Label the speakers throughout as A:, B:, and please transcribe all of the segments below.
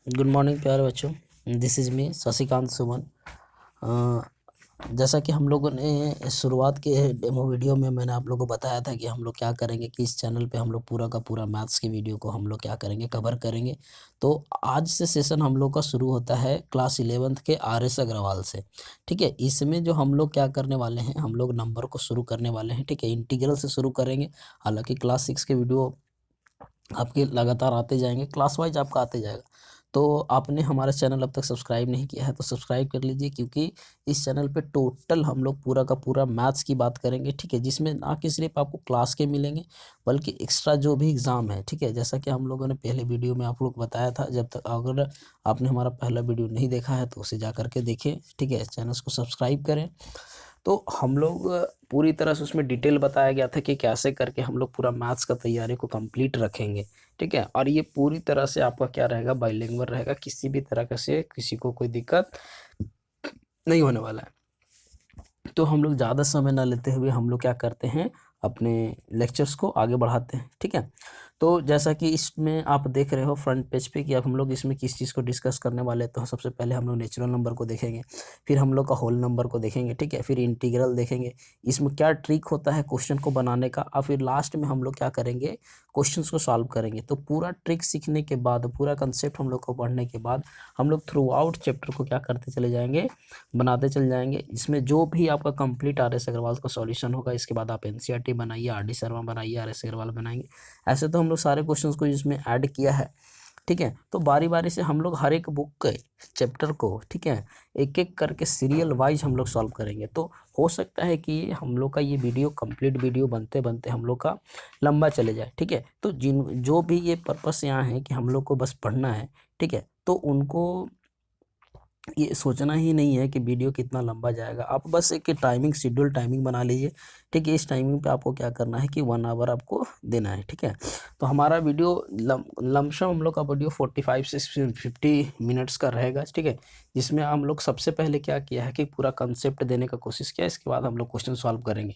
A: Good morning प्यारे बच्चों। This is me Shashikant सुमन। जैसा कि हम लोगों ने शुरुआत के डेमो वीडियो में मैंने आप लोगों को बताया था कि हम लोग क्या करेंगे कि इस चैनल पे हम लोग पूरा का पूरा मैथ्स की वीडियो को हम लोग क्या करेंगे, कवर करेंगे। तो आज से सेशन हम लोग का शुरू होता है क्लास 11th के आर एस अग्रवाल से। ठीक है, इसमें जो हम लोग क्या करने वाले हैं, हम लोग नंबर को शुरू करने वाले हैं। ठीक है, इंटीग्रल से शुरू करेंगे। हालांकि क्लास 6 के वीडियो आपके लगातार आते जाएंगे, क्लास वाइज आपका आते जाएगा। तो आपने हमारा चैनल अब तक सब्सक्राइब नहीं किया है तो सब्सक्राइब कर लीजिए, क्योंकि इस चैनल पे टोटल हम लोग पूरा का पूरा मैथ्स की बात करेंगे। ठीक है, जिसमें ना कि सिर्फ आपको क्लास के मिलेंगे बल्कि एक्स्ट्रा जो भी एग्ज़ाम है। ठीक है, जैसा कि हम लोगों ने पहले वीडियो में आप लोग बताया था, जब तक अगर आपने हमारा पहला वीडियो नहीं देखा है तो उसे जा करके देखें। ठीक है, चैनल को सब्सक्राइब करें। तो हम लोग पूरी तरह से उसमें डिटेल बताया गया था कि कैसे करके हम लोग पूरा मैथ्स का तैयारी को कंप्लीट रखेंगे। ठीक है, और ये पूरी तरह से आपका क्या रहेगा, बाइलिंगुअल रहेगा। किसी भी तरह का से किसी को कोई दिक्कत नहीं होने वाला है। तो हम लोग ज़्यादा समय ना लेते हुए हम लोग क्या करते हैं, अपने लेक्चर्स को आगे बढ़ाते हैं। ठीक है, तो जैसा कि इसमें आप देख रहे हो फ्रंट पेज पे कि अब हम लोग इसमें किस चीज़ को डिस्कस करने वाले हैं। तो सबसे पहले हम लोग नेचुरल नंबर को देखेंगे, फिर हम लोग का होल नंबर को देखेंगे। ठीक है, फिर इंटीग्रल देखेंगे, इसमें क्या ट्रिक होता है क्वेश्चन को बनाने का, और फिर लास्ट में हम लोग क्या करेंगे, क्वेश्चंस को सॉल्व करेंगे। तो पूरा ट्रिक सीखने के बाद, पूरा कंसेप्ट हम लोग को पढ़ने के बाद हम लोग थ्रू आउट चैप्टर को क्या करते चले जाएंगे, बनाते चले जाएंगे। इसमें जो भी आपका कंप्लीट आर एस अग्रवाल का सॉल्यूशन होगा, इसके बाद आप एनसीईआरटी बनाइए, आर डी शर्मा बनाइए, आर एस अग्रवाल बनाएंगे। ऐसे तो हम लोग सारे क्वेश्चंस को इसमें ऐड किया है। ठीक है, तो बारी बारी से हम लोग हर एक बुक के चैप्टर को, ठीक है, एक एक करके सीरियल वाइज हम लोग सॉल्व करेंगे। तो हो सकता है कि हम लोग का ये वीडियो कंप्लीट वीडियो बनते बनते हम लोग का लंबा चले जाए। ठीक है, तो जिन जो भी ये पर्पस यहाँ है कि हम लोग को बस पढ़ना है। ठीक है, तो उनको ये सोचना ही नहीं है कि वीडियो कितना लंबा जाएगा। आप बस एक टाइमिंग, शेड्यूल टाइमिंग बना लीजिए। ठीक है, इस टाइमिंग पे आपको क्या करना है कि 1 आवर आपको देना है। ठीक है, तो हमारा वीडियो लमसम हम लोग का वीडियो 45 से 50 मिनट्स का रहेगा। ठीक है, जिसमें हम लोग सबसे पहले क्या किया है कि पूरा कंसेप्ट देने का कोशिश किया, इसके बाद हम लोग क्वेश्चन सॉल्व करेंगे।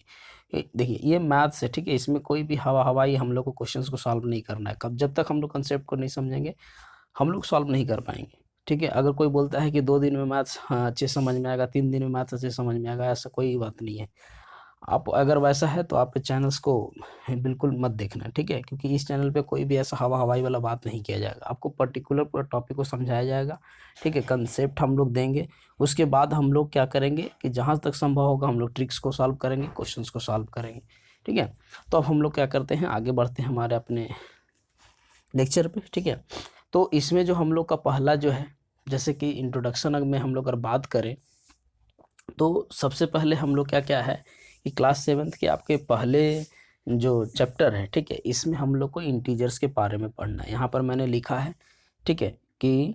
A: देखिए, ये मैथ्स है। ठीक है, इसमें कोई भी हवाई हम लोग को क्वेश्चन को सॉल्व नहीं करना है। कब जब तक हम लोग कंसेप्ट को नहीं समझेंगे हम लोग सॉल्व नहीं कर पाएंगे। ठीक है, अगर कोई बोलता है कि 2 दिन में मैथ्स अच्छे समझ में आएगा, 3 दिन में मैथ्स अच्छे समझ में आएगा, ऐसा कोई बात नहीं है। आप अगर वैसा है तो आप चैनल्स को बिल्कुल मत देखना। ठीक है, क्योंकि इस चैनल पे कोई भी ऐसा हवाई वाला बात नहीं किया जाएगा। आपको पर्टिकुलर पूरा टॉपिक को समझाया जाएगा। ठीक है, कंसेप्ट हम लोग देंगे, उसके बाद हम लोग क्या करेंगे कि जहाँ तक संभव होगा हम लोग ट्रिक्स को सॉल्व करेंगे, क्वेश्चंस को सॉल्व करेंगे। ठीक है, तो अब हम लोग क्या करते हैं, आगे बढ़ते हैं हमारे अपने लेक्चर पे। ठीक है, तो इसमें जो हम लोग का पहला जो है, जैसे कि इंट्रोडक्शन में हम लोग अगर बात करें तो सबसे पहले हम लोग क्या क्या है कि क्लास 7th के आपके पहले जो चैप्टर है, ठीक है, इसमें हम लोग को इंटीजर्स के बारे में पढ़ना है। यहाँ पर मैंने लिखा है, ठीक है, कि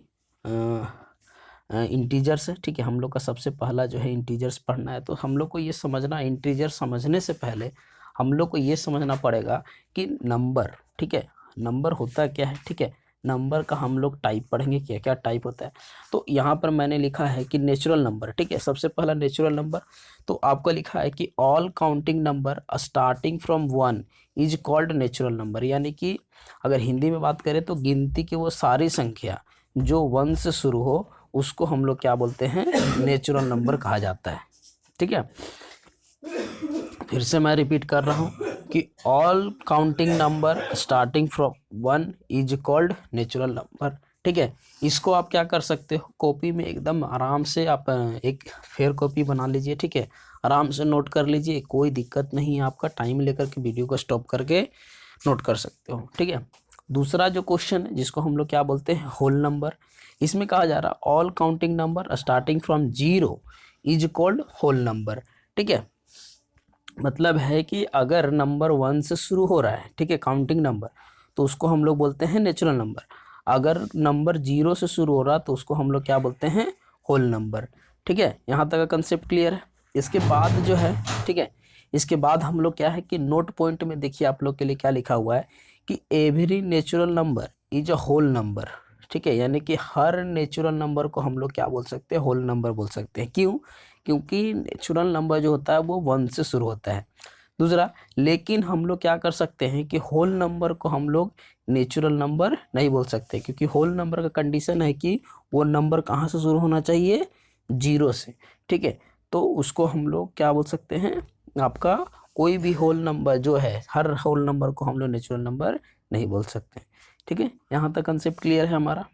A: इंटीजर्स है। ठीक है, हम लोग का सबसे पहला जो है इंटीजर्स पढ़ना है। तो हम लोग को ये समझना, इंटीजर समझने से पहले हम लोग को ये समझना पड़ेगा कि नंबर, ठीक है, नंबर होता क्या है। ठीक है, नंबर का हम लोग टाइप पढ़ेंगे, क्या क्या टाइप होता है। तो यहाँ पर मैंने लिखा है कि नेचुरल नंबर। ठीक है, सबसे पहला नेचुरल नंबर, तो आपको लिखा है कि all counting number starting from 1 is called natural number. यानी कि अगर हिंदी में बात करें तो गिनती की वो सारी संख्या जो 1 से शुरू हो उसको हम लोग क्या बोलते हैं, नेचुरल नंबर कहा जाता है। ठीक है, फिर से मैं रिपीट कर रहा हूँ कि all counting number starting from 1 is called natural number. ठीक है, इसको आप क्या कर सकते हो, कॉपी में एकदम आराम से आप एक फेयर कॉपी बना लीजिए। ठीक है, आराम से नोट कर लीजिए, कोई दिक्कत नहीं है। आपका टाइम लेकर के वीडियो को स्टॉप करके नोट कर सकते हो। ठीक है, दूसरा जो क्वेश्चन है जिसको हम लोग क्या बोलते हैं, होल नंबर, इसमें कहा जा रहा है all counting number starting from 0 is called whole number. ठीक है, मतलब है कि अगर नंबर 1 से शुरू हो रहा है, ठीक है, काउंटिंग नंबर, तो उसको हम लोग बोलते हैं नेचुरल नंबर। अगर नंबर 0 से शुरू हो रहा तो उसको हम लोग क्या बोलते हैं, होल नंबर। ठीक है, यहाँ तक का कंसेप्ट क्लियर है। इसके बाद जो है, ठीक है, इसके बाद हम लोग क्या है कि नोट पॉइंट में देखिए आप लोग के लिए क्या लिखा हुआ है कि every natural number is a whole number. ठीक है, यानी कि हर नेचुरल नंबर को हम लोग क्या बोल सकते हैं, होल नंबर बोल सकते हैं। क्यों, क्योंकि नेचुरल नंबर जो होता है वो 1 से शुरू होता है। दूसरा, लेकिन हम लोग क्या कर सकते हैं कि होल नंबर को हम लोग नेचुरल नंबर नहीं बोल सकते, क्योंकि होल नंबर का कंडीशन है कि वो नंबर कहाँ से शुरू होना चाहिए, 0 से। ठीक है, तो उसको हम लोग क्या बोल सकते हैं, आपका कोई भी होल नंबर जो है, हर होल नंबर को हम लोग नेचुरल नंबर नहीं बोल सकते। ठीक है, यहाँ तक कंसेप्ट क्लियर है हमारा।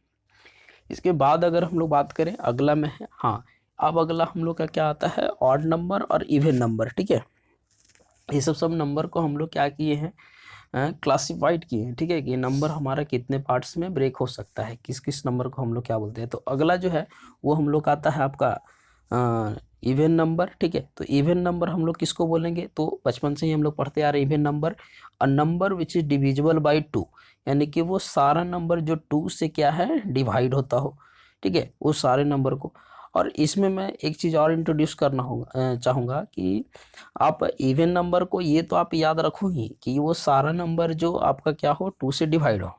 A: इसके बाद अगर हम लोग बात करें, अगला में है, हाँ, अब अगला हम लोग का क्या आता है, ऑड नंबर और इवन नंबर। ठीक है, ये सब नंबर को हम लोग क्या किए हैं, क्लासिफाइड किए हैं। ठीक है, कि नंबर हमारा कितने पार्ट्स में ब्रेक हो सकता है, किस किस नंबर को हम लोग क्या बोलते हैं। तो अगला जो है वो हम लोग आता है आपका इवन नंबर। ठीक है, तो इवन नंबर हम लोग किसको बोलेंगे, तो बचपन से ही हम लोग पढ़ते आ रहे हैं even number, a number which is divisible by 2, यानी कि वो सारा नंबर जो 2 से क्या है, डिवाइड होता हो। ठीक है, वो सारे नंबर को। और इसमें मैं एक चीज़ और इंट्रोड्यूस करना होगा, चाहूँगा कि आप इवन नंबर को ये तो आप याद रखो ही कि वो सारा नंबर जो आपका क्या हो, 2 से डिवाइड हो।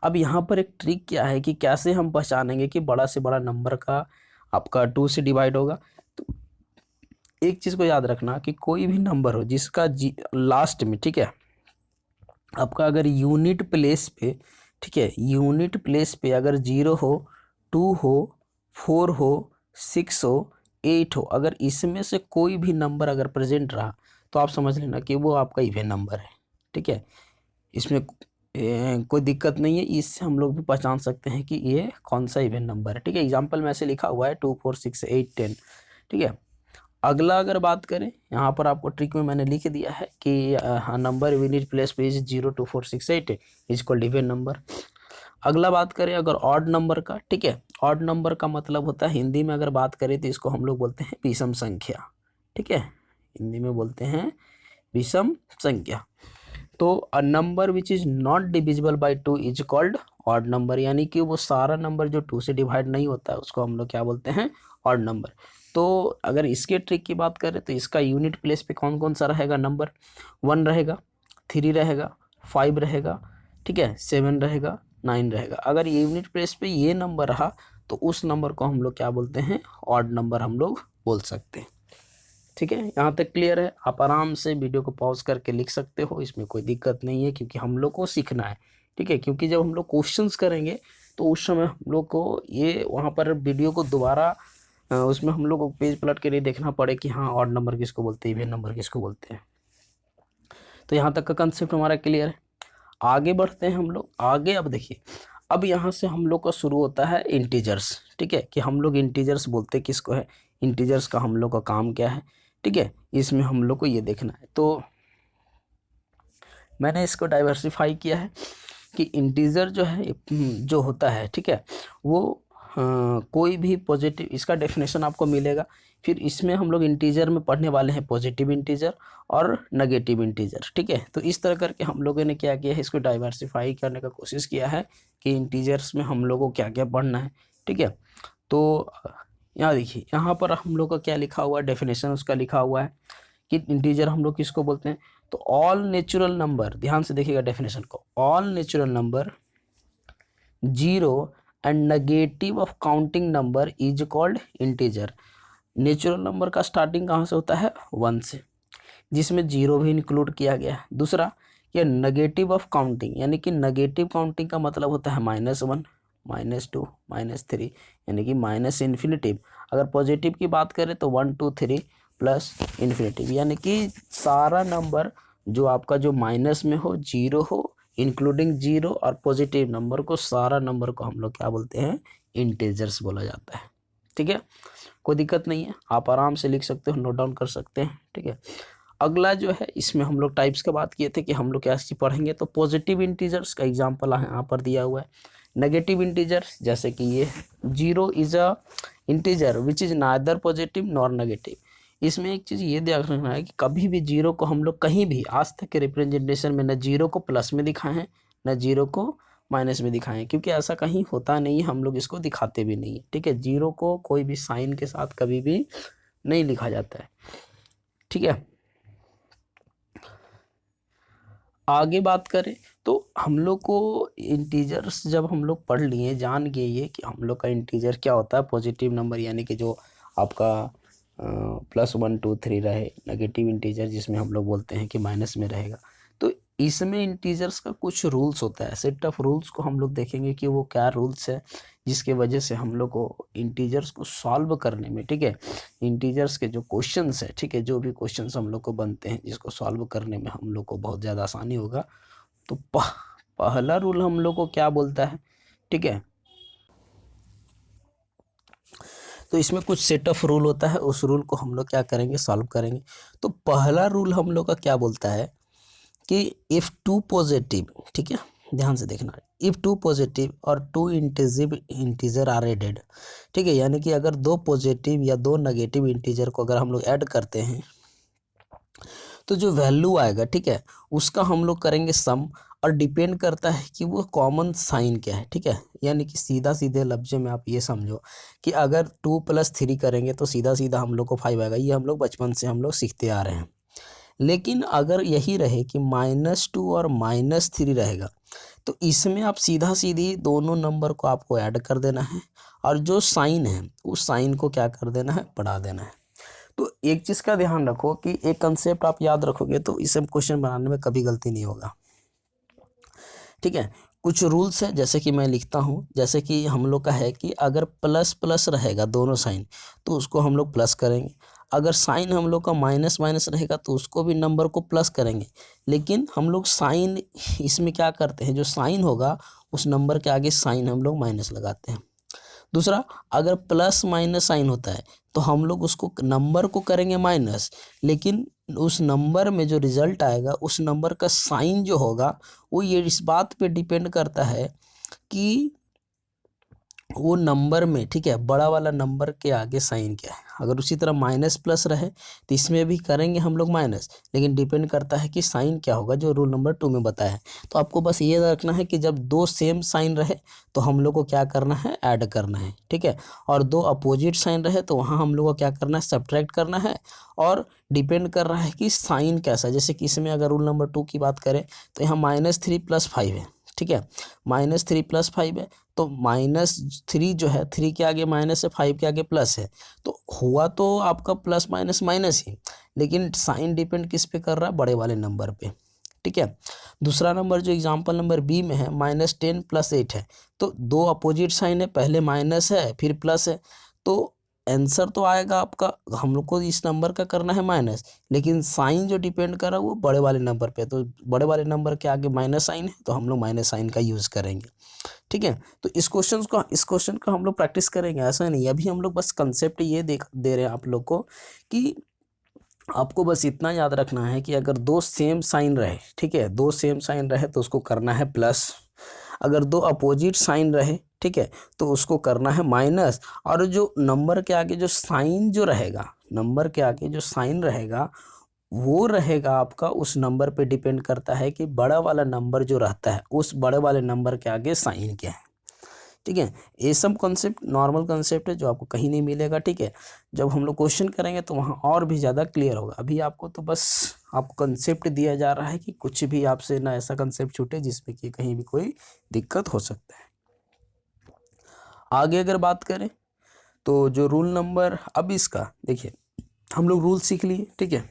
A: अब यहाँ पर एक ट्रिक क्या है कि कैसे हम पहचानेंगे कि बड़ा से बड़ा नंबर का आपका 2 से डिवाइड होगा। तो एक चीज़ को याद रखना कि कोई भी नंबर हो जिसका लास्ट में, ठीक है, आपका अगर यूनिट प्लेस पे, ठीक है, यूनिट प्लेस पे अगर 0 हो, 2 हो, 4 हो, 6 हो, 8 हो, अगर इसमें से कोई भी नंबर अगर प्रेजेंट रहा तो आप समझ लेना कि वो आपका इवन नंबर है। ठीक है, इसमें कोई दिक्कत नहीं है, इससे हम लोग भी पहचान सकते हैं कि ये कौन सा इवन नंबर है। ठीक है, एग्जाम्पल में ऐसे लिखा हुआ है 2 4 6 8 10। ठीक है, अगला अगर बात करें, यहाँ पर आपको ट्रिक में मैंने लिख दिया है कि नंबर यूनिट प्लेस पे is 0 2 4 6 8 is called even number. अगला बात करें अगर ऑड नंबर का, ठीक है, ऑड नंबर का मतलब होता है, हिंदी में अगर बात करें तो इसको हम लोग बोलते हैं विषम संख्या। ठीक है, हिंदी में बोलते हैं विषम संख्या। तो a number which is not divisible by 2 is called odd number, यानी कि वो सारा नंबर जो 2 से डिवाइड नहीं होता है उसको हम लोग क्या बोलते हैं, ऑड नंबर। तो अगर इसके ट्रिक की बात करें तो इसका यूनिट प्लेस पे कौन कौन सा रहेगा नंबर, 1 रहेगा, 3 रहेगा, 5 रहेगा, ठीक है, 7 रहेगा, 9 रहेगा। अगर ये यूनिट प्लेस पे ये नंबर रहा तो उस नंबर को हम लोग क्या बोलते हैं, ऑड नंबर हम लोग बोल सकते हैं। ठीक है, यहाँ तक क्लियर है। आप आराम से वीडियो को पॉज करके लिख सकते हो, इसमें कोई दिक्कत नहीं है, क्योंकि हम लोग को सीखना है। ठीक है, क्योंकि जब हम लोग क्वेश्चंस करेंगे तो उस समय हम लोग को ये वहाँ पर वीडियो को दोबारा उसमें हम लोग को पेज पलट के नहीं देखना पड़े कि हाँ ऑड नंबर किसको बोलते हैं, इवन नंबर किसको बोलते हैं। तो यहाँ तक का कंसेप्ट हमारा क्लियर है। आगे बढ़ते हैं हम लोग आगे। अब देखिए, अब यहाँ से हम लोग का शुरू होता है इंटीजर्स। ठीक है, कि हम लोग इंटीजर्स बोलते किसको है, इंटीजर्स का हम लोग का काम क्या है। ठीक है, इसमें हम लोग को ये देखना है। तो मैंने इसको डाइवर्सिफाई किया है कि इंटीजर जो है जो होता है, ठीक है, वो कोई भी पॉजिटिव, इसका डेफिनेशन आपको मिलेगा। फिर इसमें हम लोग इंटीजर में पढ़ने वाले हैं पॉजिटिव इंटीजर और नेगेटिव इंटीजर। ठीक है, तो इस तरह करके हम लोगों ने क्या किया है, इसको डाइवर्सिफाई करने का कोशिश किया है कि इंटीजर्स में हम लोगों को क्या क्या पढ़ना है। ठीक है, तो यहाँ देखिए, यहाँ पर हम लोग का क्या लिखा हुआ है, डेफिनेशन उसका लिखा हुआ है कि इंटीजर हम लोग किसको बोलते हैं। तो ऑल नेचुरल नंबर, ध्यान से देखिएगा डेफिनेशन को, all natural number 0 and negative of counting number is called integer. Natural number का स्टार्टिंग कहाँ से होता है, 1 से, जिसमें 0 भी इंक्लूड किया गया है। दूसरा, ये नेगेटिव ऑफ काउंटिंग, यानी कि नेगेटिव काउंटिंग का मतलब होता है -1, -2, -3, यानी कि माइनस इन्फिनिटिव। अगर पॉजिटिव की बात करें तो 1 2 3 प्लस इन्फिनिटिव, यानी कि सारा नंबर जो आपका जो माइनस में हो, 0 हो, इंक्लूडिंग 0 और पॉजिटिव नंबर को, सारा नंबर को हम लोग क्या बोलते हैं, इंटीजर्स बोला जाता है। ठीक है, कोई दिक्कत नहीं है, आप आराम से लिख सकते हो, नोट डाउन कर सकते हैं। ठीक है, अगला जो है, इसमें हम लोग टाइप्स की बात किए थे कि हम लोग क्या चीज़ पढ़ेंगे। तो पॉजिटिव इंटीजर्स का एग्जांपल यहाँ पर दिया हुआ है। नेगेटिव इंटीजर्स जैसे कि ये 0 is a integer which is neither positive nor negative. इसमें एक चीज़ ये ध्यान रखना है कि कभी भी 0 को हम लोग कहीं भी आज तक के रिप्रेजेंटेशन में न 0 को प्लस में दिखाए हैं, न 0 को माइनस में दिखाएं, क्योंकि ऐसा कहीं होता नहीं है, हम लोग इसको दिखाते भी नहीं है। ठीक है, 0 को कोई भी साइन के साथ कभी भी नहीं लिखा जाता है। ठीक है, आगे बात करें तो हम लोग को इंटीजर्स जब हम लोग पढ़ लिए, जान गए ये कि हम लोग का इंटीजर क्या होता है, पॉजिटिव नंबर, यानी कि जो आपका +1 2 3 रहे, नेगेटिव इंटीजर जिसमें हम लोग बोलते हैं कि माइनस में रहेगा। तो इसमें इंटीजर्स का कुछ रूल्स होता है, सेट ऑफ रूल्स को हम लोग देखेंगे कि वो क्या रूल्स है जिसके वजह से हम लोग को इंटीजर्स को सॉल्व करने में, ठीक है, इंटीजर्स के जो क्वेश्चंस है, ठीक है, जो भी क्वेश्चंस हम लोग को बनते हैं जिसको सॉल्व करने में हम लोग को बहुत ज़्यादा आसानी होगा। तो पहला रूल हम लोग को क्या बोलता है, ठीक है, तो इसमें कुछ सेट ऑफ रूल होता है, उस रूल को हम लोग क्या करेंगे, सॉल्व करेंगे। तो पहला रूल हम लोग का क्या बोलता है कि इफ़ टू पॉजिटिव, ठीक है, ध्यान से देखना, इफ़ टू पॉजिटिव और टू इंटीजर आर एडेड, ठीक है, यानी कि अगर दो पॉजिटिव या दो नेगेटिव इंटीजर को अगर हम लोग ऐड करते हैं तो जो वैल्यू आएगा, ठीक है, उसका हम लोग करेंगे सम, और डिपेंड करता है कि वो कॉमन साइन क्या है, ठीक है, यानी कि सीधा सीधे लफ्ज़ में आप ये समझो कि अगर 2 + 3 करेंगे तो सीधा सीधा हम लोग को 5 आएगा, ये हम लोग बचपन से हम लोग सीखते आ रहे हैं। लेकिन अगर यही रहे कि -2 और -3 रहेगा तो इसमें आप सीधा सीधी दोनों नंबर को आपको ऐड कर देना है, और जो साइन है उस साइन को क्या कर देना है, बढ़ा देना है। तो एक चीज़ का ध्यान रखो कि एक कंसेप्ट आप याद रखोगे तो इससे क्वेश्चन बनाने में कभी गलती नहीं होगा, ठीक है। कुछ रूल्स है जैसे कि मैं लिखता हूँ, जैसे कि हम लोग का है कि अगर प्लस प्लस रहेगा दोनों साइन तो उसको हम लोग प्लस करेंगे, अगर साइन हम लोग का माइनस माइनस रहेगा तो उसको भी नंबर को प्लस करेंगे। लेकिन हम लोग साइन इसमें क्या करते हैं, जो साइन होगा उस नंबर के आगे साइन हम लोग माइनस लगाते हैं। दूसरा, अगर प्लस माइनस साइन होता है तो हम लोग उसको नंबर को करेंगे माइनस, लेकिन उस नंबर में जो रिजल्ट आएगा उस नंबर का साइन जो होगा वो ये इस बात पे डिपेंड करता है कि वो नंबर में, ठीक है, बड़ा वाला नंबर के आगे साइन क्या है। अगर उसी तरह माइनस प्लस रहे तो इसमें भी करेंगे हम लोग माइनस, लेकिन डिपेंड करता है कि साइन क्या होगा जो रूल नंबर 2 में बताया है। तो आपको बस ये रखना है कि जब दो सेम साइन रहे तो हम लोग को क्या करना है, ऐड करना है, ठीक है, और दो अपोजिट साइन रहे तो वहाँ हम लोग को क्या करना है, सब्ट्रैक्ट करना है। और डिपेंड कर रहा है कि साइन कैसा है, जैसे कि इसमें अगर रूल नंबर 2 की बात करें तो यहाँ -3 + 5 है, ठीक है, -3 + 5 है, तो -3 जो है, 3 के आगे माइनस है, 5 के आगे प्लस है, तो हुआ तो आपका प्लस माइनस माइनस ही, लेकिन साइन डिपेंड किस पे कर रहा है, बड़े वाले नंबर पे, ठीक है। दूसरा नंबर जो एग्जांपल नंबर बी में है, -10 + 8 है, तो दो अपोजिट साइन है, पहले माइनस है फिर प्लस है, तो आंसर तो आएगा आपका, हम लोग को इस नंबर का करना है माइनस, लेकिन साइन जो डिपेंड कर रहा है वो बड़े वाले नंबर पे, तो बड़े वाले नंबर के आगे माइनस साइन है तो हम लोग माइनस साइन का यूज़ करेंगे, ठीक है। तो इस क्वेश्चन का हम लोग प्रैक्टिस करेंगे, ऐसा नहीं, अभी हम लोग बस कंसेप्ट ये दे रहे हैं आप लोग को कि आपको बस इतना याद रखना है कि अगर दो सेम साइन रहे, ठीक है, दो सेम साइन रहे तो उसको करना है प्लस, अगर दो अपोजिट साइन रहे, ठीक है, तो उसको करना है माइनस, और जो नंबर के आगे जो साइन जो रहेगा, नंबर के आगे जो साइन रहेगा वो रहेगा आपका, उस नंबर पे डिपेंड करता है कि बड़ा वाला नंबर जो रहता है उस बड़े वाले नंबर के आगे साइन क्या है, ठीक है। ये सब कॉन्सेप्ट नॉर्मल कॉन्सेप्ट है जो आपको कहीं नहीं मिलेगा, ठीक है। जब हम लोग क्वेश्चन करेंगे तो वहाँ और भी ज़्यादा क्लियर होगा, अभी आपको तो बस आपको कंसेप्ट दिया जा रहा है कि कुछ भी आपसे ना ऐसा कंसेप्ट छूटे जिसमें कि कहीं भी कोई दिक्कत हो सकता है। आगे अगर बात करें तो जो रूल नंबर, अब इसका देखिए, हम लोग रूल सीख लिए, ठीक है,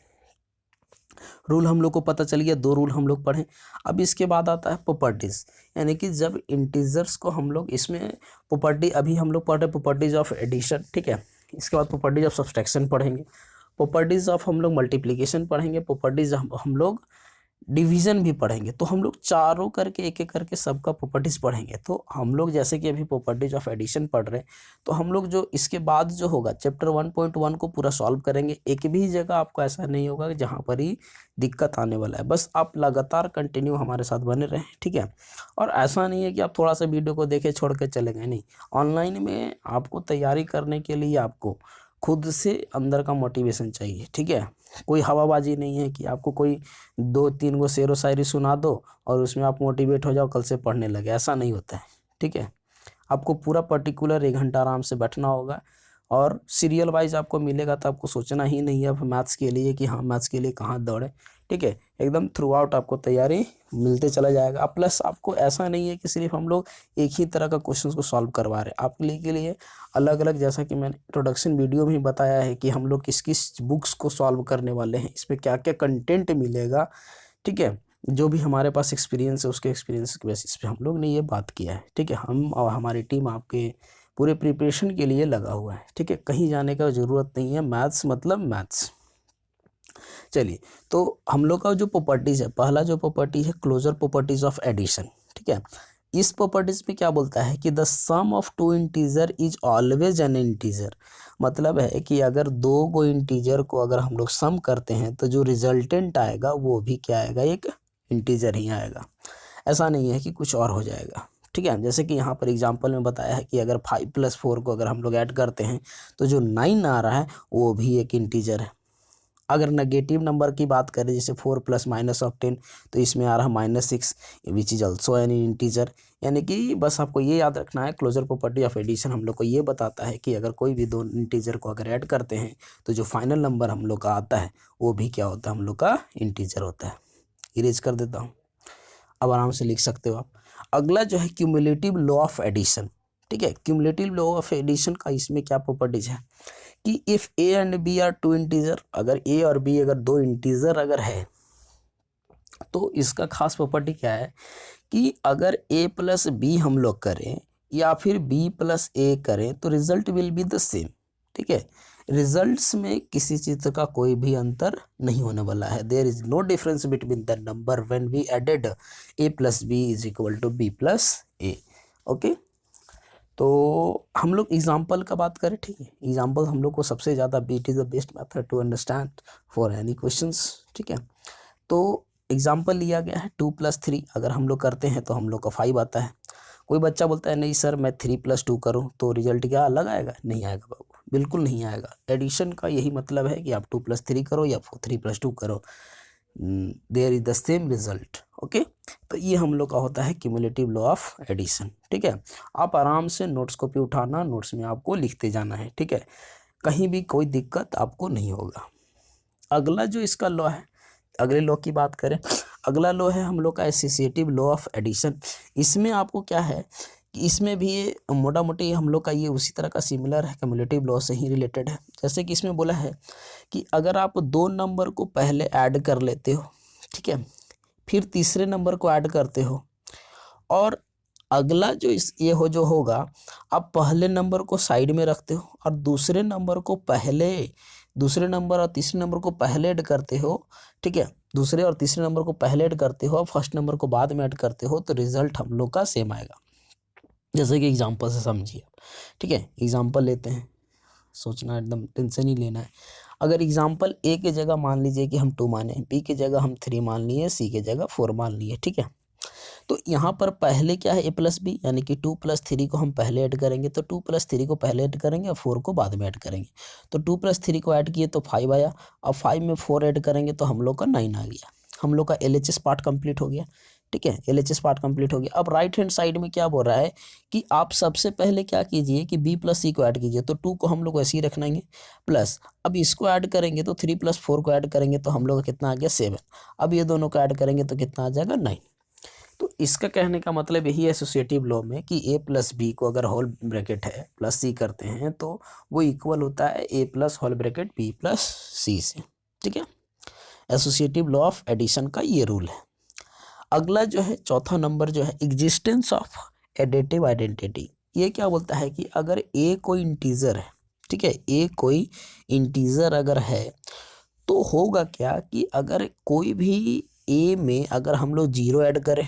A: रूल हम लोग को पता चल गया, दो रूल हम लोग पढ़े। अब इसके बाद आता है प्रॉपर्टीज़, यानी कि जब इंटीजर्स को हम लोग इसमें प्रॉपर्टी, अभी हम लोग पढ़ रहे प्रॉपर्टीज़ ऑफ एडिशन, ठीक है, इसके बाद प्रॉपर्टीज़ ऑफ सब्सट्रैक्शन पढ़ेंगे, प्रॉपर्टीज़ ऑफ हम लोग मल्टीप्लिकेशन पढ़ेंगे, प्रॉपर्टीज़ हम लोग डिवीज़न भी पढ़ेंगे। तो हम लोग चारों करके एक एक करके सबका प्रॉपर्टीज़ पढ़ेंगे। तो हम लोग जैसे कि अभी प्रॉपर्टीज़ ऑफ एडिशन पढ़ रहे हैं, तो हम लोग जो इसके बाद जो होगा चैप्टर 1.1 को पूरा सॉल्व करेंगे। एक भी जगह आपको ऐसा नहीं होगा कि जहाँ पर ही दिक्कत आने वाला है, बस आप लगातार कंटिन्यू हमारे साथ बने रहें, ठीक है। और ऐसा नहीं है कि आप थोड़ा सा वीडियो को देखे छोड़ के चले गए, नहीं, ऑनलाइन में आपको तैयारी करने के लिए आपको खुद से अंदर का मोटिवेशन चाहिए, ठीक है। कोई हवाबाजी नहीं है कि आपको कोई 2-3 गो शेरो शायरी सुना दो और उसमें आप मोटिवेट हो जाओ, कल से पढ़ने लगे, ऐसा नहीं होता है, ठीक है। आपको पूरा पर्टिकुलर 1 घंटा आराम से बैठना होगा, और सीरियल वाइज आपको मिलेगा, तो आपको सोचना ही नहीं है अब मैथ्स के लिए कि हाँ मैथ्स के लिए कहाँ दौड़े, ठीक है, एकदम थ्रू आउट आपको तैयारी मिलते चला जाएगा। प्लस आपको ऐसा नहीं है कि सिर्फ हम लोग एक ही तरह का क्वेश्चंस को सॉल्व करवा रहे हैं, आपके लिए के लिए अलग अलग, जैसा कि मैंने इंट्रोडक्शन वीडियो में ही बताया है कि हम लोग किस किस बुक्स को सॉल्व करने वाले हैं, इसमें क्या क्या कंटेंट मिलेगा। ठीक है, जो भी हमारे पास एक्सपीरियंस है उसके एक्सपीरियंस के बेसिस पे हम लोग ने ये बात किया है। ठीक है, हम और हमारी टीम आपके पूरे प्रिपरेशन के लिए लगा हुआ है। ठीक है, कहीं जाने का ज़रूरत नहीं है, मैथ्स मतलब मैथ्स। चलिए, तो हम लोग का जो प्रॉपर्टीज़ है, पहला जो प्रॉपर्टी है क्लोजर प्रॉपर्टीज ऑफ एडिशन। ठीक है, इस प्रॉपर्टीज में क्या बोलता है कि the sum of two integer is always an integer. मतलब है कि अगर दो को इंटीजर को अगर हम लोग सम करते हैं तो जो रिजल्टेंट आएगा वो भी क्या आएगा, एक इंटीजर ही आएगा। ऐसा नहीं है कि कुछ और हो जाएगा। ठीक है, जैसे कि यहाँ पर एग्जांपल में बताया है कि अगर 5 + 4 को अगर हम लोग ऐड करते हैं तो जो 9 आ रहा है वो भी एक इंटीजर है। अगर नेगेटिव नंबर की बात करें जैसे 4 + -10, तो इसमें आ रहा है -6 which is also an integer. यानी कि बस आपको ये याद रखना है, क्लोजर प्रॉपर्टी ऑफ एडिशन हम लोग को ये बताता है कि अगर कोई भी दो इंटीजर को अगर ऐड करते हैं तो जो फाइनल नंबर हम लोग का आता है वो भी क्या होता है, हम लोग का इंटीजर होता है। इरेज कर देता हूँ, अब आराम से लिख सकते हो आप। अगला जो है क्यूमुलेटिव लॉ ऑफ एडिशन। ठीक है, क्यूमुलेटिव लॉ ऑफ एडिशन का इसमें क्या प्रॉपर्टीज है कि if a and b are two integer, अगर ए और बी अगर दो इंटीजर अगर है तो इसका खास प्रॉपर्टी क्या है कि अगर a + b हम लोग करें या फिर b + a करें तो result will be the same. ठीक है, रिजल्ट्स में किसी चीज़ का कोई भी अंतर नहीं होने वाला है। There is no difference between the number when we added a + b = b + a। Okay, तो हम लोग एग्जाम्पल का बात करें। ठीक है, एग्जाम्पल हम लोग को सबसे ज़्यादा it is the best method to understand for any questions. ठीक है, तो एग्जाम्पल लिया गया है 2 + 3 अगर हम लोग करते हैं तो हम लोग का 5 आता है। कोई बच्चा बोलता है नहीं सर मैं 3 + 2 करूँ तो रिजल्ट क्या अलग आएगा, नहीं आएगा बाबू, बिल्कुल नहीं आएगा। एडिशन का यही मतलब है कि आप 2 + 3 करो या 3 + 2 करो, there is the same result. Okay, तो ये हम लोग का होता है क्यूमुलेटिव लॉ ऑफ एडिशन। ठीक है, आप आराम से नोट्स कॉपी उठाना, नोट्स में आपको लिखते जाना है। ठीक है, कहीं भी कोई दिक्कत आपको नहीं होगा। अगला जो इसका लॉ है, अगले लॉ की बात करें, अगला लॉ है हम लोग का एसोसिएटिव लॉ ऑफ एडिशन। इसमें आपको क्या है कि इसमें भी मोटा मोटी हम लोग का ये उसी तरह का सिमिलर है, क्यूमुलेटिव लॉ से ही रिलेटेड है। जैसे कि इसमें बोला है कि अगर आप दो नंबर को पहले ऐड कर लेते हो, ठीक है, फिर तीसरे नंबर को ऐड करते हो और अगला जो इस ये हो जो होगा, आप पहले नंबर को साइड में रखते हो और दूसरे नंबर और तीसरे नंबर को पहले ऐड करते हो। ठीक है, दूसरे और तीसरे नंबर को पहले ऐड करते हो और फर्स्ट नंबर को बाद में ऐड करते हो तो रिजल्ट हम लोग का सेम आएगा। जैसे कि एग्जांपल से समझिए आप। ठीक है, एग्जांपल लेते हैं, सोचना एकदम टेंशन ही लेना है। अगर एग्जांपल ए के जगह मान लीजिए कि हम 2 माने, बी के जगह हम 3 मान लिए, सी के जगह 4 मान लिए। ठीक है, तो यहाँ पर पहले क्या है a + b, यानी कि 2 + 3 को हम पहले ऐड करेंगे तो 2 + 3 को पहले ऐड करेंगे और 4 को बाद में ऐड करेंगे। तो 2 + 3 को ऐड किए तो 5 आया, अब 5 में 4 ऐड करेंगे तो हम लोग का 9 आ गया। हम लोग का LHS पार्ट कंप्लीट हो गया। ठीक है, LHS पार्ट कंप्लीट हो गया। अब राइट हैंड साइड में क्या बोल रहा है कि आप सबसे पहले क्या कीजिए कि b + c को ऐड कीजिए, तो 2 को हम लोग ऐसे ही रखना है प्लस, अब इसको ऐड करेंगे तो 3 + 4 को ऐड करेंगे तो हम लोग का कितना आ गया 7। अब ये दोनों को ऐड करेंगे तो कितना आ जाएगा 9। तो इसका कहने का मतलब यही है एसोसिएटिव लॉ में कि a + b को अगर होल ब्रैकेट है प्लस c करते हैं तो वो इक्वल होता है a + whole bracket b + c से। ठीक है, एसोसिएटिव लॉ ऑफ एडिशन का ये रूल है। अगला जो है चौथा नंबर जो है एग्जिस्टेंस ऑफ एडिटिव आइडेंटिटी। ये क्या बोलता है कि अगर a कोई इंटीजर है, ठीक है, a कोई इंटीजर अगर है तो होगा क्या कि अगर कोई भी a में अगर हम लोग 0 ऐड करें,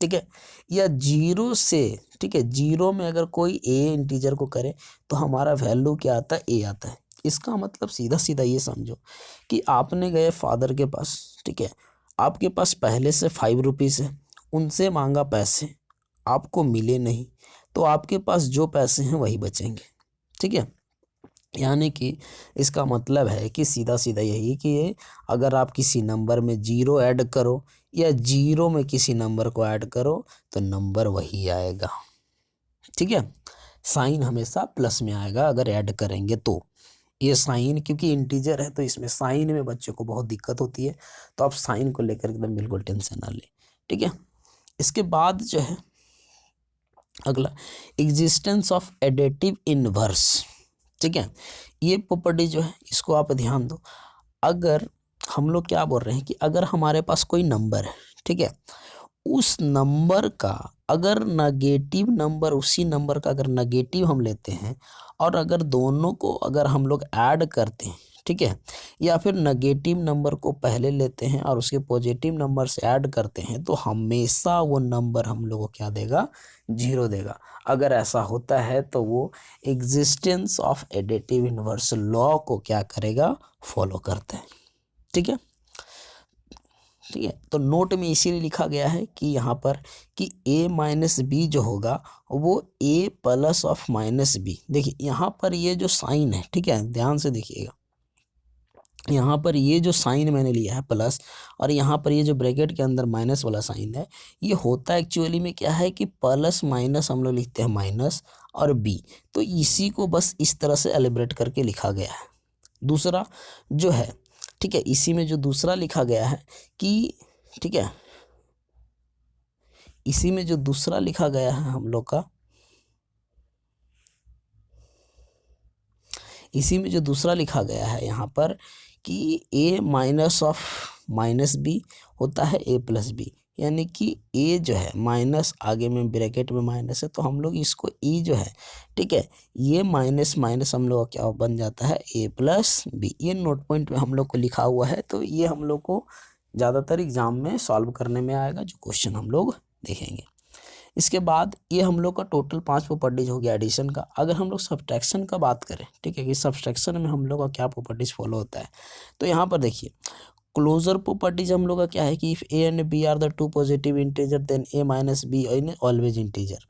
A: ठीक है, या 0 से, ठीक है, 0 में अगर कोई a इंटीजर को करे तो हमारा वैल्यू क्या आता है, a आता है। इसका मतलब सीधा सीधा ये समझो कि आपने गए फादर के पास, ठीक है, आपके पास पहले से 5 रुपीज़ है, उनसे मांगा पैसे, आपको मिले नहीं, तो आपके पास जो पैसे हैं वही बचेंगे। ठीक है, यानी कि इसका मतलब है कि सीधा सीधा यही कि ये अगर आप किसी नंबर में 0 ऐड करो या 0 में किसी नंबर को ऐड करो तो नंबर वही आएगा। ठीक है, साइन हमेशा प्लस में आएगा अगर ऐड करेंगे तो। ये साइन क्योंकि इंटीजर है तो इसमें साइन में बच्चों को बहुत दिक्कत होती है, तो आप साइन को लेकर एकदम बिल्कुल टेंशन ना लें, ठीक है। इसके बाद जो है अगला एग्जिस्टेंस ऑफ एडेटिव इनवर्स, ठीक है। ये प्रॉपर्टी जो है इसको आप ध्यान दो। अगर हम लोग क्या बोल रहे हैं कि अगर हमारे पास कोई नंबर है, ठीक है, उस नंबर का अगर नेगेटिव नंबर, उसी नंबर का अगर नेगेटिव हम लेते हैं और अगर दोनों को अगर हम लोग ऐड करते हैं, ठीक है, या फिर नेगेटिव नंबर को पहले लेते हैं और उसके पॉजिटिव नंबर से ऐड करते हैं, तो हमेशा वो नंबर हम लोग को क्या देगा, 0 देगा। अगर ऐसा होता है तो वो existence of additive inverse law को क्या करेगा, फॉलो करता है, ठीक है। ठीक है, तो नोट में इसीलिए लिखा गया है कि यहाँ पर कि a माइनस बी जो होगा वो a plus of minus b. देखिए यहाँ पर ये जो साइन है, ठीक है, ध्यान से देखिएगा, यहाँ पर ये जो साइन मैंने लिया है प्लस और यहाँ पर ये जो ब्रैकेट के अंदर माइनस वाला साइन है, ये होता है एक्चुअली में क्या है कि प्लस माइनस हम लोग लिखते हैं माइनस और बी, तो इसी को बस इस तरह से एलिब्रेट करके लिखा गया है। दूसरा जो है, ठीक है, इसी में जो दूसरा लिखा गया है कि, ठीक है, इसी में जो दूसरा लिखा गया है हम लोग का, इसी में जो दूसरा लिखा गया है यहाँ पर कि a minus of minus b होता है a प्लस बी, यानी कि a जो है माइनस, आगे में ब्रैकेट में माइनस है तो हम लोग इसको e जो है, ठीक है, ये माइनस माइनस हम लोग क्या बन जाता है a प्लस बी। ये नोट पॉइंट में हम लोग को लिखा हुआ है, तो ये हम लोग को ज़्यादातर एग्जाम में सॉल्व करने में आएगा, जो क्वेश्चन हम लोग देखेंगे। इसके बाद ये हम लोग का टोटल 5 प्रॉपर्टीज हो गया एडिशन का। अगर हम लोग सब्ट्रैक्शन का बात करें, ठीक है, कि सब्ट्रैक्शन में हम लोग का क्या प्रॉपर्टीज फॉलो होता है, तो यहाँ पर देखिए क्लोजर प्रॉपर्टीज हम लोग का क्या है कि if a and b are the two positive integer then a minus b in always integer.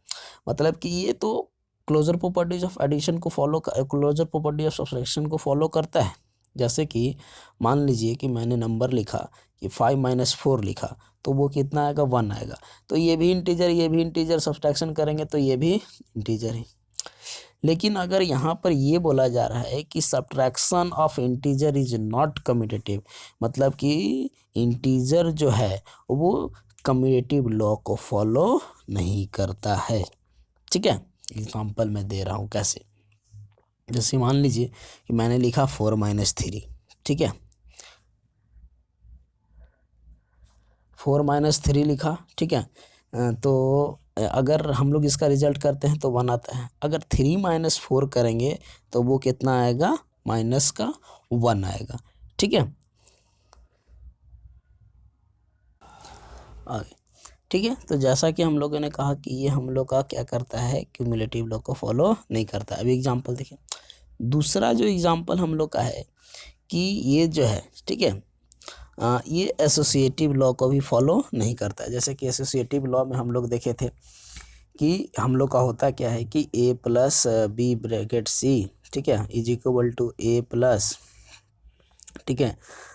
A: मतलब कि ये तो क्लोजर प्रॉपर्टीज ऑफ एडिशन को follow, closure property of subtraction को फॉलो करता है। जैसे कि मान लीजिए कि मैंने नंबर लिखा कि 5 माइनस 4 लिखा, तो वो कितना आएगा, 1 आएगा। तो ये भी इंटीजर, ये भी इंटीजर, सब्ट्रैक्शन करेंगे तो ये भी इंटीजर है। लेकिन अगर यहाँ पर ये बोला जा रहा है कि subtraction of integer is not commutative, मतलब कि इंटीजर जो है वो कम्यूटेटिव लॉ को फॉलो नहीं करता है, ठीक है। एग्जाम्पल मैं दे रहा हूँ कैसे, जैसे मान लीजिए कि मैंने लिखा 4 माइनस 3, ठीक है, 4 माइनस 3 लिखा, ठीक है। तो अगर हम लोग इसका रिजल्ट करते हैं तो 1 आता है। अगर 3 माइनस 4 करेंगे तो वो कितना आएगा, माइनस का 1 आएगा, ठीक है। आगे, ठीक है। तो जैसा कि हम लोगों ने कहा कि ये हम लोग का क्या करता है, क्यूमुलेटिव लॉ को फॉलो नहीं करता। अभी एग्जांपल देखिए, दूसरा जो एग्जांपल हम लोग का है कि ये जो है, ठीक है, ये एसोसिएटिव लॉ को भी फॉलो नहीं करता है। जैसे कि एसोसिएटिव लॉ में हम लोग देखे थे कि हम लोग का होता क्या है कि a plus b bracket c, ठीक है, is equal to a plus, ठीक है,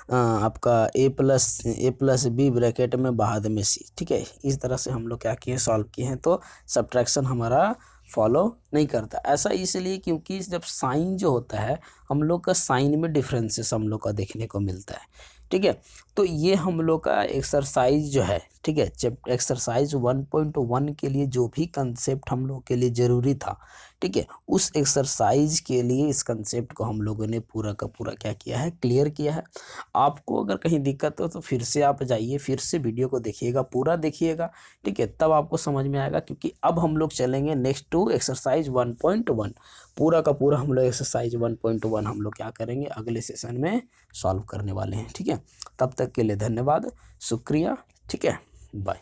A: आपका a प्लस बी ब्रैकेट में बाद में c, ठीक है। इस तरह से हम लोग क्या किए, सॉल्व किए हैं। तो सब्ट्रैक्शन हमारा फॉलो नहीं करता। ऐसा इसलिए क्योंकि जब साइन जो होता है हम लोग का साइन में डिफरेंसेस हम लोग का देखने को मिलता है, ठीक है। तो ये हम लोग का एक्सरसाइज जो है, ठीक है, एक्सरसाइज 1.1 के लिए जो भी कंसेप्ट हम लोग के लिए ज़रूरी था, ठीक है, उस एक्सरसाइज के लिए इस कंसेप्ट को हम लोगों ने पूरा का पूरा क्या किया है, क्लियर किया है। आपको अगर कहीं दिक्कत हो तो फिर से आप जाइए, फिर से वीडियो को देखिएगा, पूरा देखिएगा, ठीक है, तब आपको समझ में आएगा। क्योंकि अब हम लोग चलेंगे नेक्स्ट टू एक्सरसाइज 1.1। पूरा का पूरा हम लोग एक्सरसाइज 1.1 हम लोग क्या करेंगे, अगले सेशन में सॉल्व करने वाले हैं, ठीक है। तब तक के लिए धन्यवाद, शुक्रिया, ठीक है, बाय।